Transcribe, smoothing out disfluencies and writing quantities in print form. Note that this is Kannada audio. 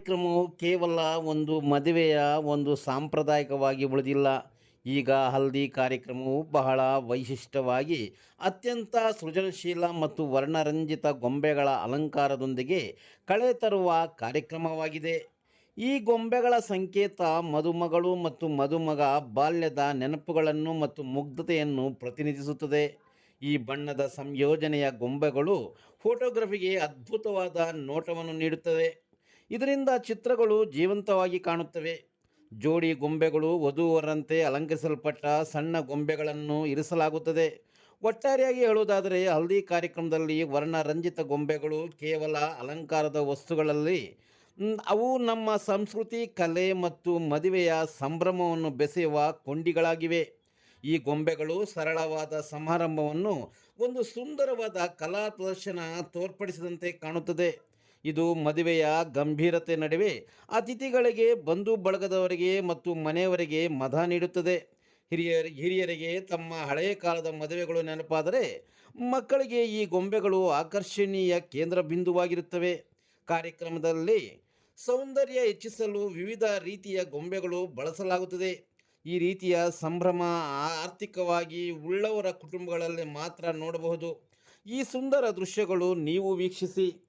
ಕಾರ್ಯಕ್ರಮವು ಕೇವಲ ಒಂದು ಮದುವೆಯ ಒಂದು ಸಾಂಪ್ರದಾಯಿಕವಾಗಿ ಉಳಿದಿಲ್ಲ. ಈಗ ಹಲ್ದಿ ಕಾರ್ಯಕ್ರಮವು ಬಹಳ ವೈಶಿಷ್ಟ್ಯವಾಗಿ ಅತ್ಯಂತ ಸೃಜನಶೀಲ ಮತ್ತು ವರ್ಣರಂಜಿತ ಗೊಂಬೆಗಳ ಅಲಂಕಾರದೊಂದಿಗೆ ಕಳೆ ತರುವ ಕಾರ್ಯಕ್ರಮವಾಗಿದೆ. ಈ ಗೊಂಬೆಗಳ ಸಂಕೇತ ಮದುಮಗಳು ಮತ್ತು ಮದುಮಗ ಬಾಲ್ಯದ ನೆನಪುಗಳನ್ನು ಮತ್ತು ಮುಗ್ಧತೆಯನ್ನು ಪ್ರತಿನಿಧಿಸುತ್ತದೆ. ಈ ಬಣ್ಣದ ಸಂಯೋಜನೆಯ ಗೊಂಬೆಗಳು ಫೋಟೋಗ್ರಫಿಗೆ ಅದ್ಭುತವಾದ ನೋಟವನ್ನು ನೀಡುತ್ತವೆ. ಇದರಿಂದ ಚಿತ್ರಗಳು ಜೀವಂತವಾಗಿ ಕಾಣುತ್ತವೆ. ಜೋಡಿ ಗೊಂಬೆಗಳು ವಧುವರರಂತೆ ಅಲಂಕರಿಸಲ್ಪಟ್ಟ ಸಣ್ಣ ಗೊಂಬೆಗಳನ್ನು ಇರಿಸಲಾಗುತ್ತದೆ. ಒಟ್ಟಾರೆಯಾಗಿ ಹೇಳುವುದಾದರೆ ಹಲ್ದಿ ಕಾರ್ಯಕ್ರಮದಲ್ಲಿ ವರ್ಣರಂಜಿತ ಗೊಂಬೆಗಳು ಕೇವಲ ಅಲಂಕಾರದ ವಸ್ತುಗಳಲ್ಲಿ ಅವು ನಮ್ಮ ಸಂಸ್ಕೃತಿ, ಕಲೆ ಮತ್ತು ಮದುವೆಯ ಸಂಭ್ರಮವನ್ನು ಬೆಸೆಯುವ ಕೊಂಡಿಗಳಾಗಿವೆ. ಈ ಗೊಂಬೆಗಳು ಸರಳವಾದ ಸಮಾರಂಭವನ್ನು ಒಂದು ಸುಂದರವಾದ ಕಲಾ ಪ್ರದರ್ಶನ ತೋರ್ಪಡಿಸಿದಂತೆ ಕಾಣುತ್ತದೆ. ಇದು ಮದುವೆಯ ಗಂಭೀರತೆ ನಡುವೆ ಅತಿಥಿಗಳಿಗೆ, ಬಂಧು ಬಳಗದವರಿಗೆ ಮತ್ತು ಮನೆಯವರಿಗೆ ಮದ ನೀಡುತ್ತದೆ. ಹಿರಿಯರಿಗೆ ತಮ್ಮ ಹಳೆಯ ಕಾಲದ ಮದುವೆಗಳು ನೆನಪಾದರೆ, ಮಕ್ಕಳಿಗೆ ಈ ಗೊಂಬೆಗಳು ಆಕರ್ಷಣೀಯ ಕೇಂದ್ರ ಬಿಂದುವಾಗಿರುತ್ತವೆ. ಕಾರ್ಯಕ್ರಮದಲ್ಲಿ ಸೌಂದರ್ಯ ಹೆಚ್ಚಿಸಲು ವಿವಿಧ ರೀತಿಯ ಗೊಂಬೆಗಳು ಬಳಸಲಾಗುತ್ತದೆ. ಈ ರೀತಿಯ ಸಂಭ್ರಮ ಆರ್ಥಿಕವಾಗಿ ಉಳ್ಳವರ ಕುಟುಂಬಗಳಲ್ಲಿ ಮಾತ್ರ ನೋಡಬಹುದು. ಈ ಸುಂದರ ದೃಶ್ಯಗಳು ನೀವು ವೀಕ್ಷಿಸಿ.